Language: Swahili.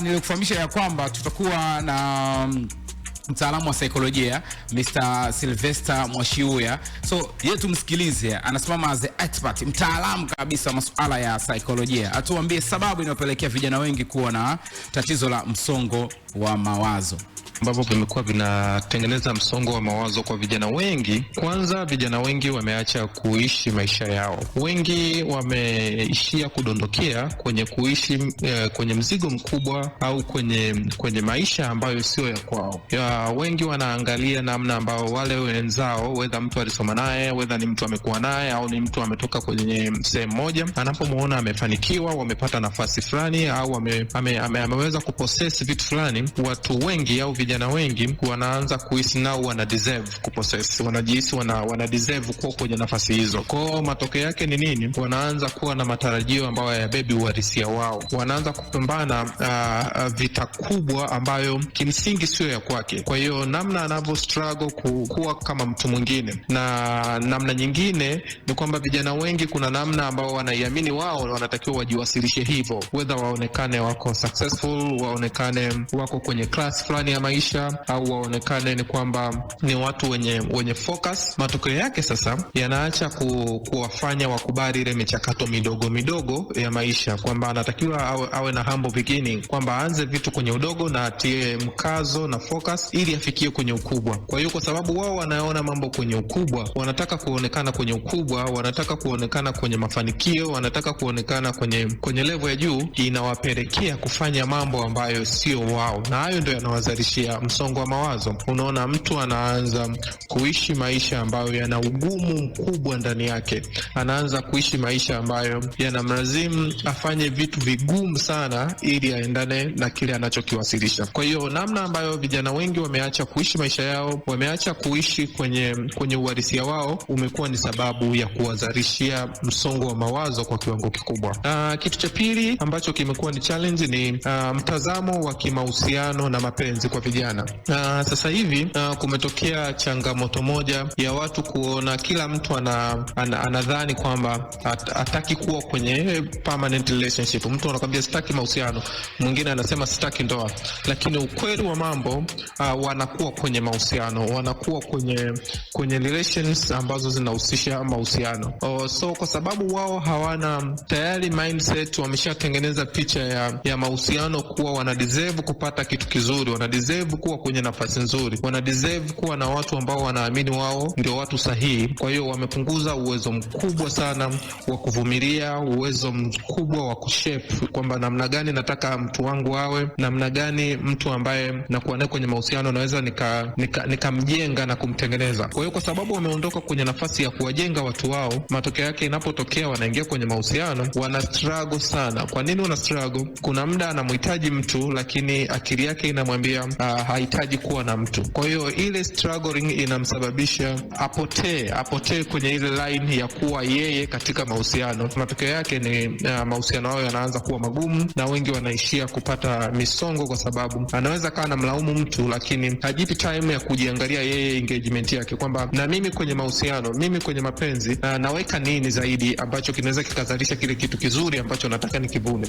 nilikufahamisha ya kwamba tutakuwa na mtaalamu wa saikolojia Mr. Sylvester Mwashiuya. So yeye tumsikilize, anasimama as the expert, mtaalamu kabisa masuala ya saikolojia. Atuambie sababu inayopelekea vijana wengi kuwa na tatizo la msongo wa mawazo, ambapo vimekuwa vinatengeneza msongo wa mawazo kwa vijana wengi. Kwanza, vijana wengi wameacha kuishi maisha yao. Wengi wameishia kudondokea kwenye kuishi kwenye mzigo mkubwa au kwenye maisha ambayo sio ya kwao. Wengi wanaangalia namna ambao wale wenzao, whether mtu alisoma naye, whether ni mtu amekuwa naye au ni mtu ametoka kwenye sehemu moja, anapomuona amefanikiwa, wamepata nafasi fulani au ameweza kupossess vitu fulani, watu wengi au vijana wengi wanaanza kuhisi nao wana deserve kupossess, wanajihisi wana deserve kuwa kwenye nafasi hizo. Kwa matokeo yake ni nini? Wanaanza kuwa na matarajio ambayo hayabebi uhalisia wao. Wanaanza kupambana vita kubwa ambayo kimsingi sio ya kwake. Kwa hiyo namna anavyo struggle kuwa kama mtu mwingine, na namna nyingine ni kwamba vijana wengi kuna namna ambao wanaiamini wao wanatakiwa wajiwasilishe hivyo, whether waonekane wako successful, waonekane wako kwenye class fulani ya maisha, au waonekane ni kwamba ni watu wenye focus. Matokeo yake sasa yanaacha kuwafanya wakubali ile michakato midogo midogo ya maisha, kwamba anatakiwa awe na humble beginning, kwamba aanze vitu kwenye udogo na atie mkazo na focus ili afikie kwenye ukubwa. Kwa hiyo kwa sababu wao wanaona mambo kwenye ukubwa, wanataka kuonekana kwenye ukubwa, wanataka kuonekana kwenye mafanikio, wanataka kuonekana kwenye level ya juu, inawapelekea kufanya mambo ambayo sio wao, na hayo ndio yanawazalishia msongo wa mawazo. Unaona mtu anaanza kuishi maisha ambayo yana ugumu mkubwa ndani yake, anaanza kuishi maisha ambayo yanamlazimu afanye vitu vigumu sana ili aendane na kile anachokiwasilisha. Kwa hiyo namna ambayo vijana wengi wameacha kuishi maisha yao, wameacha kuishi kwenye uhalisia wao, umekuwa ni sababu ya kuwazalishia msongo wa mawazo kwa kiwango kikubwa. Kitu cha pili ambacho kimekuwa ni challenge ni mtazamo wa kimahusiano na mapenzi kwa vijana. Sasa hivi kumetokea changamoto moja ya watu kuona kila mtu anadhani kwamba hataki kuwa kwenye permanent relationship. Mtu anakuambia sitaki mahusiano, mwingine anasema sitaki ndoa, lakini ukweli wa mambo wanakuwa kwenye mahusiano, wanakuwa kwenye relations ambazo zinahusisha mahusiano. So kwa sababu wao hawana tayari mindset, wameshatengeneza picha ya mahusiano kuwa wana deserve kupata kitu kizuri, wana deserve kuwa kwenye nafasi nzuri, wana deserve kuwa na watu ambao wanaamini wao ndio watu sahihi. Kwa hiyo wamepunguza uwezo mkubwa sana wa kuvumilia, uwezo mkubwa wa kushape kwamba namna gani nataka mtu wangu awe, namna gani mtu ambaye nakuwa naye kwenye mahusiano naweza nikamjenga na kumtengeneza. Kwa hiyo kwa sababu wameondoka kwenye nafasi ya kuwajenga watu wao, matokeo yake inapotokea wanaingia kwenye mahusiano, wana struggle sana. Kwa nini wana struggle? Kuna muda anamhitaji mtu lakini akili yake inamwambia hahitaji kuwa na mtu. Kwa hiyo ile struggling inamsababisha apotee kwenye ile line ya kuwa yeye katika mahusiano. Matokeo yake ni mahusiano hayo yanaanza kuwa magumu, na wengi wanaishia kupata misongo kwa sababu anaweza kaa na mlaumu mtu lakini hajipi time ya kujiangalia yeye engagement yake, kwamba na mimi kwenye mahusiano, mimi kwenye mapenzi naweka nini zaidi ambacho kinaweza kikazalisha kile kitu kizuri ambacho nataka nikivune.